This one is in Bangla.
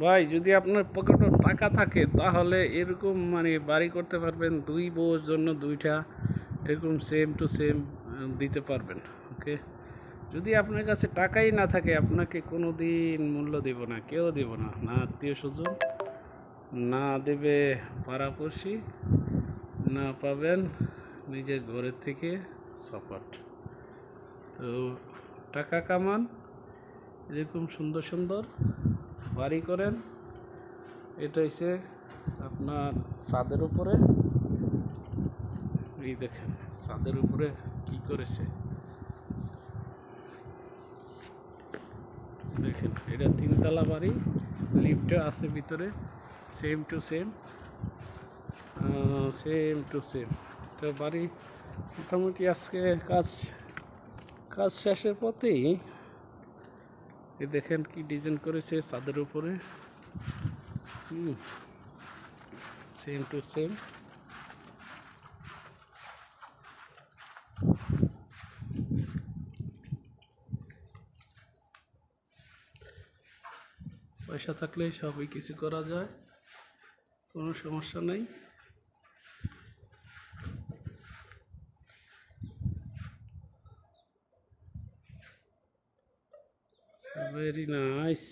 ভাই যদি আপনার পকেটে টাকা থাকে তাহলে এরকম মানে বাড়ি করতে পারবেন, 2 বউয়ের জন্য 2টা এরকম সেম টু সেম দিতে পারবেন। ওকে, যদি আপনার কাছে টাকাই না থাকে আপনাকে কোনো দিন মূল্য দেব না, কেউ দেব না, না আত্মীয় স্বজন, না দেবে পাড়াপড়শি, না পাবেন নিজের ঘরের থেকে সাপোর্ট। তো টাকা কামান, এরকম সুন্দর সুন্দর বাড়ি করেন। এটা হচ্ছে আপনার ছাদের উপরে, এই দেখেন ছাদের উপরে কি করেছে দেখেন, এটা 3 তলা বাড়ি, লিফটও আছে ভিতরে, same to same, same to same. তো বাড়ি মোটামুটি আজকে কাজ কাজ শেষের পথেই দেখেন কি ডিজাইন করেছে ছাদের উপরে, সেম টু সেম। পয়সা থাকলে সবই কিছু করা যায়, কোনো সমস্যা নেই। Very nice.